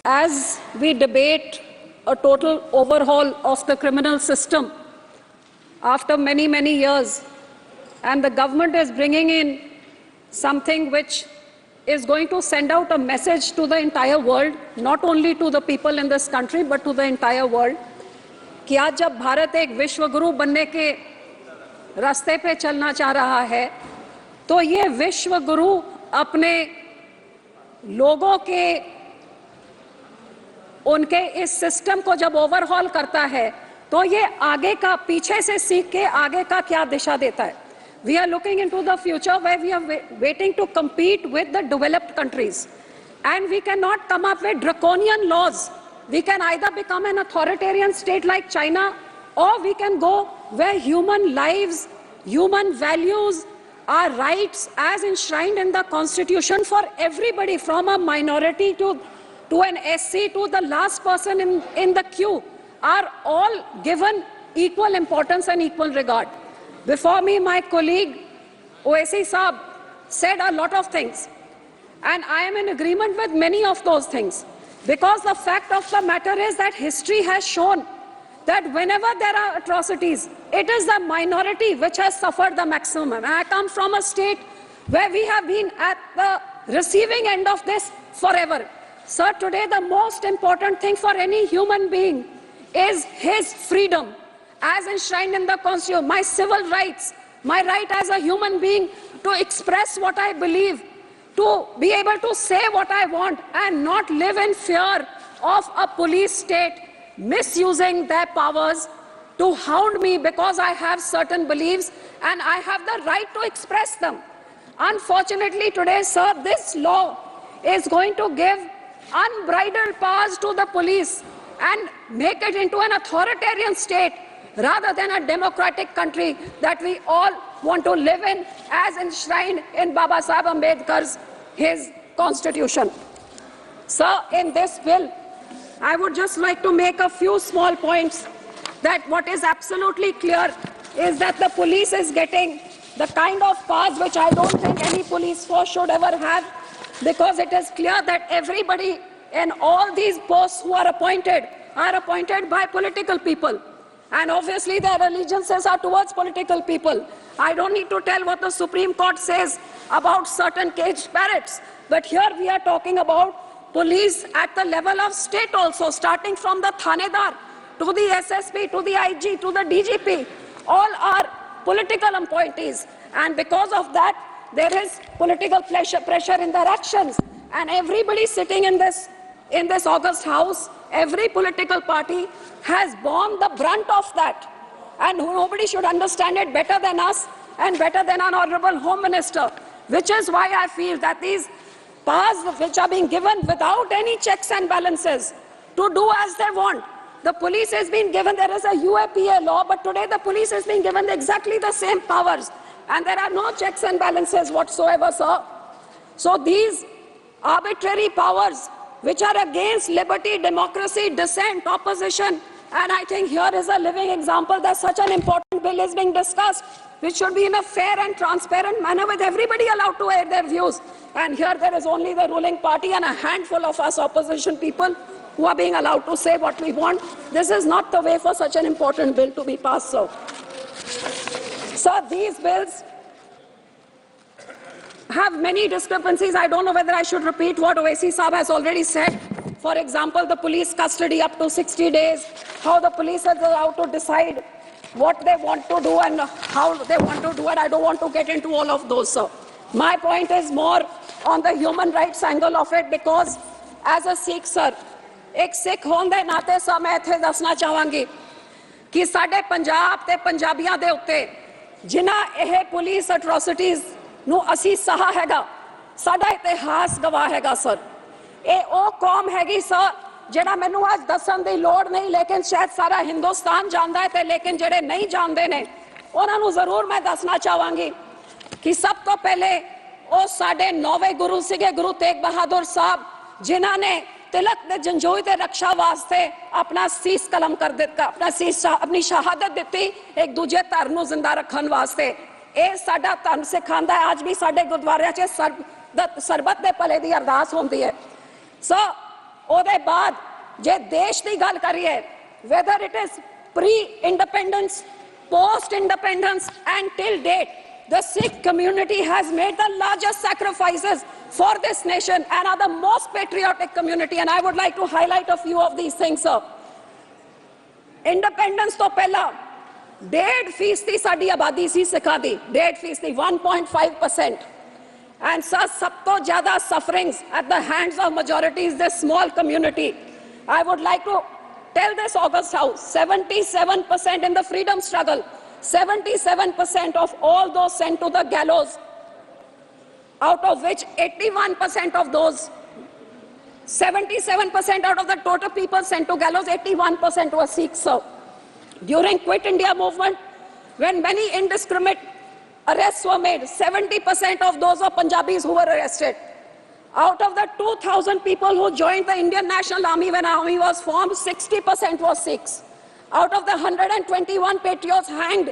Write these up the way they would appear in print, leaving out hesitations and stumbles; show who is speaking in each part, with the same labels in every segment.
Speaker 1: As we debate a total overhaul of the criminal system after many, many years, and the government is bringing in something which is going to send out a message to the entire world, not only to the people in this country, but to the entire world, कि आज जब भारत एक विश्व गुरु बनने के रास्ते पे चलना चाह रहा है, तो ये विश्व गुरु अपने लोगों के उनके इस सिस्टम को जब ओवरहॉल करता है, तो ये आगे का पीछे से सीख के आगे का क्या दिशा देता है. We are looking into the future where we are waiting to compete with the developed countries, and we cannot come up with draconian laws. We can either become an authoritarian state like China, or we can go where human lives, human values, our rights as enshrined in the Constitution for everybody, from a minority to an SC to the last person in the queue, are all given equal importance and equal regard. Before me, my colleague Owaisi Saab said a lot of things, and I am in agreement with many of those things, because the fact of the matter is that history has shown that whenever there are atrocities, it is the minority which has suffered the maximum. And I come from a state where we have been at the receiving end of this forever. Sir, today the most important thing for any human being is his freedom as enshrined in the Constitution, my civil rights, my right as a human being to express what I believe, to be able to say what I want and not live in fear of a police state misusing their powers to hound me because I have certain beliefs and I have the right to express them. Unfortunately today, sir, this law is going to give unbridled powers to the police and make it into an authoritarian state rather than a democratic country that we all want to live in as enshrined in Baba Saheb Ambedkar's his constitution. Sir, in this bill, I would just like to make a few small points. That what is absolutely clear is that the police is getting the kind of powers which I don't think any police force should ever have, because it is clear that everybody in all these posts who are appointed by political people. And obviously their allegiances are towards political people. I don't need to tell what the Supreme Court says about certain caged parrots. But here we are talking about police at the level of state also, starting from the Thanedar to the SSP, to the IG, to the DGP. All are political appointees. And because of that, there is political pressure in their actions. And everybody sitting in this August House, every political party has borne the brunt of that. And nobody should understand it better than us and better than our Honorable Home Minister, which is why I feel that these powers which are being given without any checks and balances to do as they want. The police has been given, there is a UAPA law, but today the police has been given exactly the same powers. And there are no checks and balances whatsoever, sir. So these arbitrary powers which are against liberty, democracy, dissent, opposition, and I think here is a living example that such an important bill is being discussed, which should be in a fair and transparent manner with everybody allowed to air their views. And here there is only the ruling party and a handful of us opposition people who are being allowed to say what we want. This is not the way for such an important bill to be passed, sir. Sir, these bills have many discrepancies. I don't know whether I should repeat what Owaisi Saab has already said. For example, the police custody up to 60 days, how the police are allowed to decide what they want to do and how they want to do it. I don't want to get into all of those, sir. My point is more on the human rights angle of it, because as a Sikh, sir, एक सिख होने के नाते sir मैं इत्थे दसना चाहांगी कि साडे पंजाब ते पंजाबियां दे उत्ते जिन्हां यह पुलिस एट्रोसिटीज़ ਨੂੰ ਅਸੀਂ ਸਹਾ ਹੈਗਾ, ਸਾਡਾ ਇਤਿਹਾਸ ਗਵਾਹ ਹੈਗਾ ਸਰ. ਇਹ ਉਹ ਕੌਮ ਹੈਗੀ ਸਰ ਜਿਹੜਾ ਮੈਨੂੰ ਅੱਜ ਦੱਸਣ ਦੀ ਲੋੜ ਨਹੀਂ, ਲੇਕਿਨ ਸ਼ਾਇਦ ਸਾਰਾ ਹਿੰਦੁਸਤਾਨ ਜਾਣਦਾ ਹੈ, ਤੇ ਲੇਕਿਨ ਜਿਹੜੇ ਨਹੀਂ ਜਾਣਦੇ ਨੇ ਉਹਨਾਂ ਨੂੰ ਜ਼ਰੂਰ ਮੈਂ ਦੱਸਣਾ ਚਾਹਾਂਗੀ ਕਿ ਸਭ ਤੋਂ ਪਹਿਲੇ ਉਹ ਸਾਡੇ 9ਵੇਂ ਗੁਰੂ ਸੀਗੇ, ਗੁਰੂ ਤੇਗ ਬਹਾਦਰ ਸਾਹਿਬ, ਜਿਨ੍ਹਾਂ ਨੇ तिलक ने जंजोई ते रक्षा वास्ते अपना सीस कलम कर दिता, अपनी शहादत दी एक दूजे धर्म को जिंदा रखने वास्ते. ਇਹ ਸਾਡਾ ਧਰਮ ਸਿਖਾਉਂਦਾ ਹੈ. ਅੱਜ ਵੀ ਸਾਡੇ ਗੁਰਦੁਆਰਿਆਂ 'ਚ ਸਰਬਤ ਦੇ ਭਲੇ ਦੀ ਅਰਦਾਸ ਹੁੰਦੀ ਹੈ. ਸੋ ਉਹਦੇ ਬਾਅਦ ਜੇ ਦੇਸ਼ ਦੀ ਗੱਲ ਕਰੀਏ, whether it is pre-independence, post-independence and till date, the Sikh community has made the largest sacrifices for this nation and are the most patriotic community, and I would like to highlight a few of these things, sir. Independence ਤੋਂ ਪਹਿਲਾਂ 1.5% ਸਾਡੀ ਆਬਾਦੀ ਸੀ ਸਿੱਖਾਂ ਦੀ, 1.5%, 1.5%. And sir, ਸਭ ਤੋਂ ਜ਼ਿਆਦਾ sufferings at the hands of majorities, this small community. I would like to tell this August House, 77% in the freedom struggle, 77% of all those sent to the gallows, out of which 81% of those, 77% out of the total people sent to gallows, 81% were Sikhs, sir. During Quit India movement, when many indiscriminate arrests were made, 70% of those were Punjabis who were arrested. Out of the 2,000 people who joined the Indian National Army when army was formed, 60% were Sikhs. Out of the 121 patriots hanged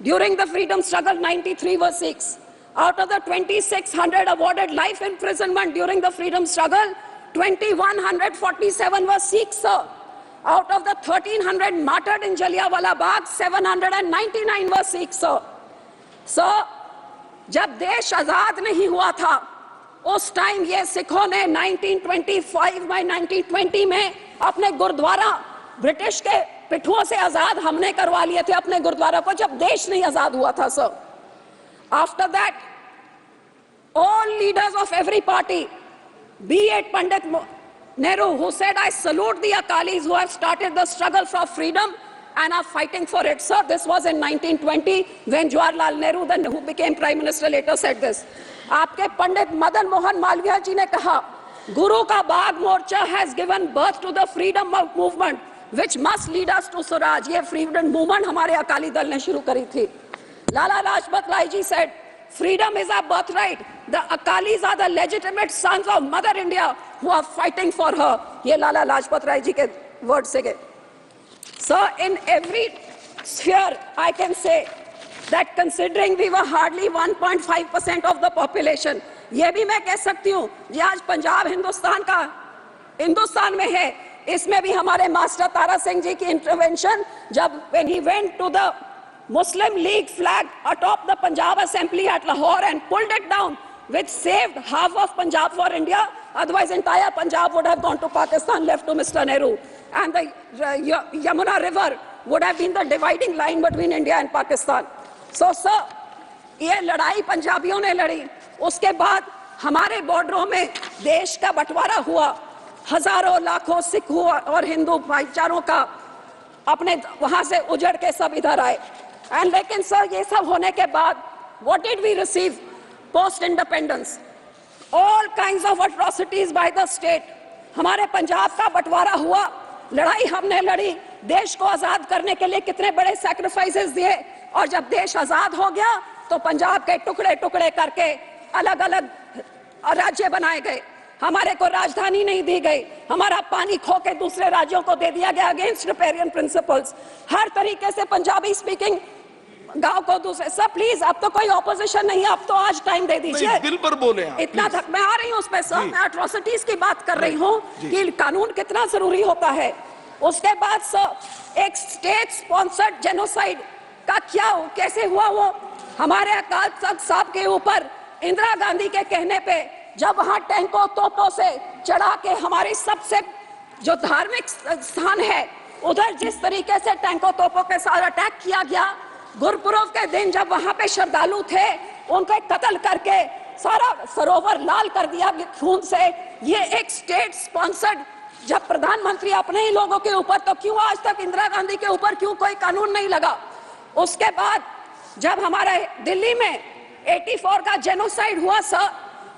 Speaker 1: during the freedom struggle, 93 were Sikhs. Out of the 2,600 awarded life imprisonment during the freedom struggle, 2,147 were Sikhs, sir. Out of the 1,300 martyred in Jallianwala Bagh, 799 were Sikhs, sir. Sir, जब देश आजाद नहीं हुआ था, उस time ये सिखों ने 1925 में 1920 में अपने गुरुद्वारा ब्रिटिश के पिठुओं से आजाद हमने करवा लिए थे अपने गुरुद्वारा को, जब देश नहीं आजाद हुआ था, sir. After that, all leaders of every party, be it Pandit Nehru, who said, I salute the Akalis who have started the struggle for freedom and are fighting for it. Sir, this was in 1920 when Jawaharlal Nehru, then who became Prime Minister, later said this. आपके पंडित मदन मोहन मालवीय जी ने कहा, गुरु का बाग मोर्चा has given birth to the freedom movement which must lead us to Swaraj. ये freedom movement हमारे अकाली दल ने शुरू करी थी. Lala Lajpat Rai ji said, freedom is our birthright. The Akalis are the legitimate sons of Mother India who are fighting for her. ये Lala Lajpat Rai ji के words से गए. Sir, in every sphere, I can say that considering we were hardly 1.5% of the population, ये भी मैं कह सकती हूँ, जी आज पंजाब हिंदुस्तान में है, इसमें भी हमारे मास्टर तारा सिंह जी की इंटरवेंशन, जब when he went to the Muslim League flag atop the Punjab Assembly at Lahore and pulled it down, which saved half of Punjab for India. Otherwise, entire Punjab would have gone to Pakistan, left to Mr. Nehru. And the Yamuna River would have been the dividing line between India and Pakistan. So, sir, ये लड़ाई पंजाबियों ने लड़ी, उसके बाद हमारे बॉर्डरों में देश का बंटवारा हुआ, हजारों लाखों सिख और हिंदू भाईचारों का अपने वहां से उजड़ के सब इधर आए. And लेकिन सर ये सब होने के बाद what did we receive post independence? All kinds of atrocities by the state. हमारे पंजाब का बंटवारा हुआ, लड़ाई हमने लड़ी, देश को आजाद करने के लिए कितने बड़े सैक्रिफाइसेस दिए, और जब देश आजाद हो गया तो पंजाब के टुकड़े टुकड़े करके अलग अलग राज्य बनाए गए. हमारे को राजधानी नहीं दी गई, हमारा पानी खो के दूसरे राज्यों को दे दिया गया अगेंस्ट रिपेरियन प्रिंसिपल्स. हर तरीके से पंजाबी स्पीकिंग गांव को दूसरे. सर प्लीज, अब तो कोई ऑपोजिशन नहीं है, अब तो आज टाइम दे दीजिए.
Speaker 2: दिल पर बोले आप,
Speaker 1: इतना तक मैं आ रही हूँ उस पर सर, मैं एट्रोसिटीज की बात कर रही हूँ कि कानून कितना जरूरी होता है. उसके बाद सर एक स्टेट स्पॉन्सर्ड जेनोसाइड का क्या कैसे हुआ, वो हमारे अकाल तख्त साहब के ऊपर इंदिरा गांधी के कहने पे जब वहां टैंकों तोपों से चढ़ा के हमारी सबसे जो धार्मिक स्थान है उधर जिस तरीके से टैंकों तोपों के साथ अटैक किया गया, गुरपुरब के दिन जब वहां पे श्रद्धालु थे उनको कत्ल करके सारा सरोवर लाल कर दिया खून से. ये एक स्टेट स्पॉन्सर्ड, जब प्रधानमंत्री अपने ही लोगों के ऊपर, तो क्यों आज तक इंदिरा गांधी के ऊपर क्यों कोई कानून नहीं लगा? उसके बाद जब हमारे दिल्ली में 84 का जेनोसाइड हुआ सर,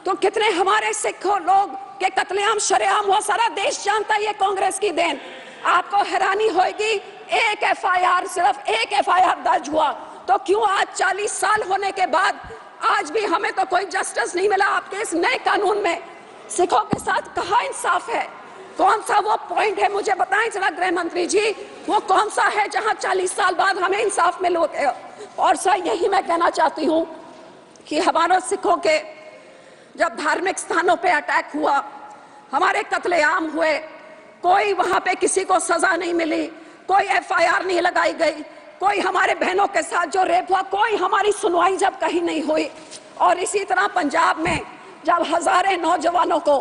Speaker 1: तो कितने हमारे सिखों लोग के कत्लेआम शरेआम हुआ, सारा देश जानता है ये कांग्रेस की देन. आपको हैरानी होगी, एक एफआईआर, सिर्फ एक एफआईआर दर्ज हुआ, तो क्यों आज 40 साल होने के बाद आज भी हमें तो कोई जस्टिस नहीं मिला? आपके इस नए कानून में सिखों के साथ कहाँ इंसाफ है? कौन सा वो पॉइंट है, मुझे बताएं जरा गृह मंत्री जी, वो कौन सा है जहां 40 साल बाद हमें इंसाफ मिल होते? और सर यही मैं कहना चाहती हूं कि हमारे सिखों के जब धार्मिक स्थानों पे अटैक हुआ, हमारे कत्लेआम हुए, कोई वहां पे किसी को सजा नहीं मिली, कोई FIR नहीं लगाई गई, कोई हमारे बहनों के साथ जो रेप हुआ, कोई हमारी सुनवाई जब कहीं नहीं हुई। और इसी तरह पंजाब में जब हजारों नौजवानों को,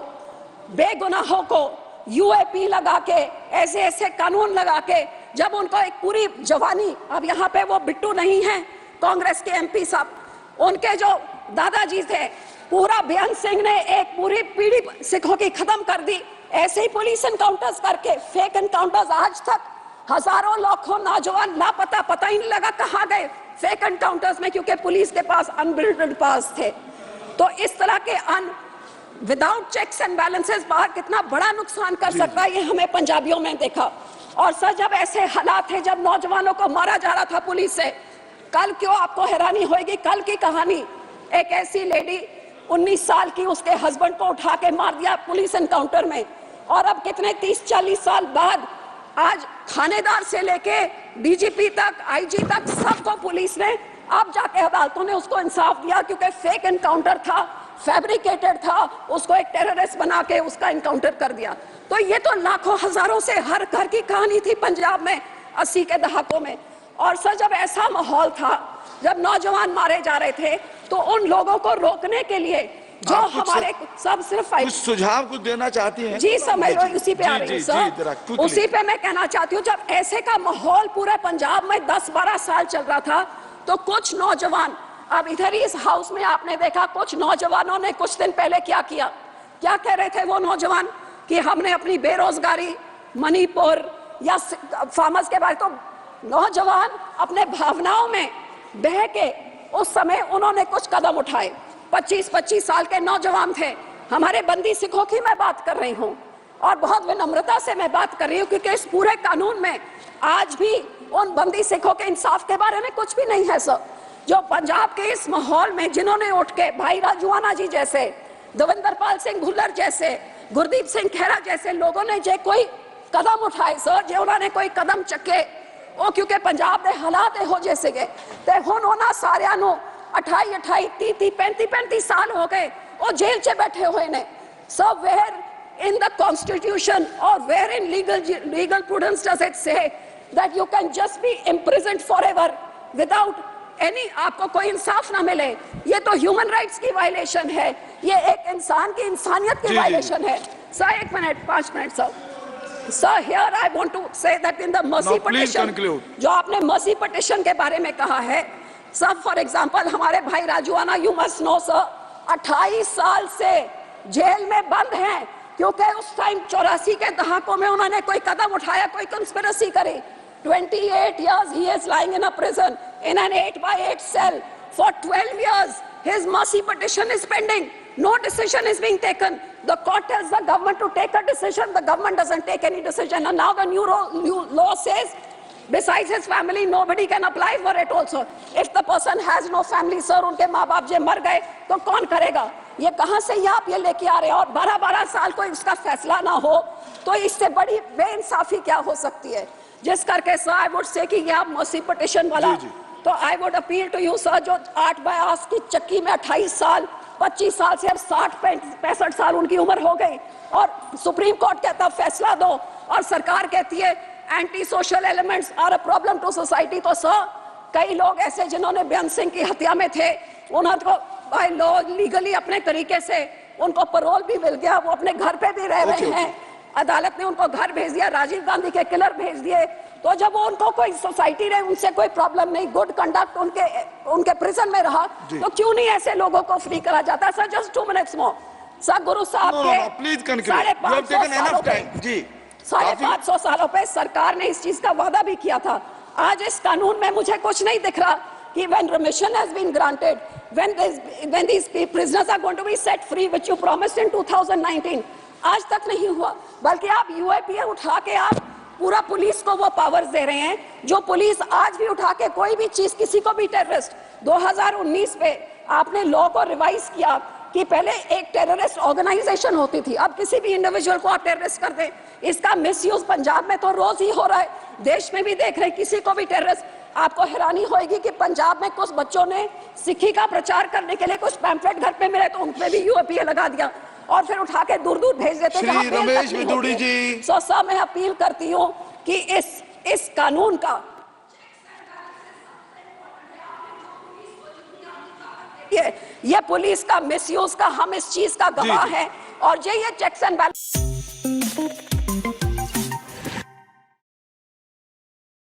Speaker 1: बेगुनाहों को UAP लगा के, ऐसे ऐसे कानून लगा के, जब उनको एक पूरी जवानी, अब यहाँ पे वो बिट्टू नहीं है कांग्रेस के MP साहब, उनके जो दादाजी थे, पूरा बेअंत सिंह ने एक पूरी पीढ़ी सिखों की खत्म कर दी। ऐसे ही पुलिस एनकाउंटर्स करके, फेक एनकाउंटर्स, आज तक हजारों लाखों नौजवान लापता, पता ही नहीं लगा कहाँ गए फेक एनकाउंटर्स में, क्योंकि पुलिस के पास अनबिल्डेड पास थे। तो इस तरह के विदाउट चेक्स एंड बैलेंसेस बाहर कितना बड़ा नुकसान कर सकता है, ये हमें पंजाबियों में देखा। और सर, जब ऐसे हालात थे, जब नौजवानों को मारा जा रहा था पुलिस से, कल क्यों आपको हैरानी होगी, कल की कहानी, एक ऐसी लेडी 19 साल की, उसके हस्बैंड को उठा के मार दिया पुलिस एनकाउंटर में। और अब कितने 30-40 साल बाद आज थानेदार से लेके DGP तक, IG तक सबको पुलिस ने, अब जाके अदालतों ने उसको इंसाफ दिया, क्योंकि फेक एनकाउंटर था, फैब्रिकेटेड था, उसको एक टेररिस्ट बना के उसका एनकाउंटर कर दिया। तो ये तो लाखों हजारों से हर घर की कहानी थी पंजाब में 80 के दहाकों में। और सर, जब ऐसा माहौल था, जब नौजवान मारे जा रहे थे, तो उन लोगों को रोकने के लिए जो हमारे सब सिर्फ
Speaker 2: कुछ सुझाव कुछ देना चाहती हैं?
Speaker 1: जी सर, मैं उसी पे आ रही हूँ सर, उसी पे मैं कहना चाहती हूँ। जब ऐसे का माहौल पूरे पंजाब में 10-12 साल चल रहा था, तो कुछ नौजवान, अब इधर ही इस हाउस में आपने देखा, कुछ नौजवानों ने कुछ दिन पहले क्या किया, क्या कह रहे थे वो नौजवान, कि हमने अपनी बेरोजगारी, मणिपुर या फार्मर्स के बारे, तो नौजवान अपने भावनाओं में बह के उस समय उन्होंने कुछ कदम उठाए। 25-25 साल के नौजवान थे, हमारे बंदी सिखों की मैं बात कर रही हूँ, और बहुत विनम्रता से मैं बात कर रही हूँ, क्योंकि इस पूरे कानून में आज भी उन बंदी सिखों के इंसाफ के बारे में कुछ भी नहीं है सर। जो पंजाब के इस माहौल में जिन्होंने उठ के, भाई राजूआना जी जैसे, दविंदर पाल सिंह भुल्लर जैसे, गुरदीप सिंह खेरा जैसे लोगों ने जो कोई कदम उठाए सर, जो उन्होंने कोई कदम चके, वो क्योंकि पंजाब के हालात हो जैसे गए, तो हुण उन्होंने सारियां नूं 28-28, 30-30, 35-35 साल हो गए, वो जेल च बैठे हुए ने। So where in the constitution or where in legal prudence does it say that you can just be imprisoned forever without any, आपको कोई इंसाफ ना मिले? ये तो ह्यूमन राइट्स की वायलेशन है, ये एक इंसान की इंसानियत की वायलेशन है। Sir, 1 minute, 5 minute sir. Sir, here I want to say that in the mercy petition, जो आपने mercy petition के बारे में कहा है, सर, फॉर एग्जाम्पल हमारे भाई राजूआना, यू मस्ट नो सर, 28 साल से जेल में बंद हैं, क्योंकि उस टाइम 84 के दहाकों में उन्होंने कोई कदम उठाया, कोई कंस्पिरेसी करे। 28 years he is lying in a prison in an 8x8 cell. For 12 years his mercy petition is pending. No decision is being taken. The court tells the government to take a decision, the government doesn't take any decision, and now the new law says besides his family nobody can apply for it also. If the person has no family, sir, उनके माँ बाप जे मर गए तो कौन करेगा? ये कहाँ से आप ये लेके आ रहे हैं? और 12-12 साल को इसका फैसला ना हो तो इससे बड़ी बेइंसाफी क्या हो सकती है? जिस करके सर, आई वुड से कि ये आप मर्सी पिटिशन वाला, तो I would appeal to you sir, जो 8/8 की चक्की में 28 साल, 25 साल से अब 60-65 साल उनकी उम्र हो गई, और सुप्रीम कोर्ट कहता फैसला दो, और सरकार कहती है anti social elements are a problem to society. तो सर, कई लोग ऐसे जिन्होंने बेअंत सिंह की हत्या में थे, उनको बाय लॉ लीगली अपने तरीके से उनको पैरोल भी मिल गया, वो अपने घर पे भी रह रहे हैं, अदालत ने उनको घर भेज दिया, राजीव गांधी के किलर भेज दिए। तो जब उनको कोई सोसाइटी रहे, उनसे कोई प्रॉब्लम नहीं, गुड कंडक्ट उनके प्रिजन में रहा, तो क्यों नहीं ऐसे लोगों को फ्री करा जाता? Sir, just 2 minutes more. Sir, गुरु साहब के 550 सालों पे सरकार ने इस चीज का वादा भी किया था। आज इस कानून में मुझे कुछ नहीं दिख रहा कि when remission has been granted, when these prisoners are going to be set free, which you promised in 2019, आज तक नहीं हुआ। बल्कि आप UAP उठा के आप पूरा पुलिस को वो पावर्स दे रहे हैं, जो पुलिस आज भी उठा के कोई भी चीज, किसी को भी टेररिस्ट, 2019 पे आपने लॉ को रिवाइज किया कि पहले एक टेररिस्ट ऑर्गेनाइजेशन होती थी, अब किसी भी इंडिविजुअल को आप टेररिस्ट कर दें। इसका मिसयूज पंजाब में तो रोज ही हो रहा है, देश में भी देख रहे हैं, किसी को भी टेररिस्ट। आपको हैरानी होगी कि पंजाब में कुछ बच्चों ने सिक्खी का प्रचार करने के लिए कुछ पैम्फलेट घर पे मिले, तो उन पे भी UAP लगा दिया। और फिर उठा के दूर दूर भेज देते हैं
Speaker 2: श्री
Speaker 1: जहां बेल तक
Speaker 2: रमेश
Speaker 1: नहीं
Speaker 2: विदुड़ी
Speaker 1: होती है।
Speaker 2: जी।
Speaker 1: सो सर, मैं अपील करती हूं कि इस कानून का ये पुलिस का मिसयूज का हम इस चीज का गवाह
Speaker 2: जी।
Speaker 1: है, और ये चेक्स एंड बैलेंस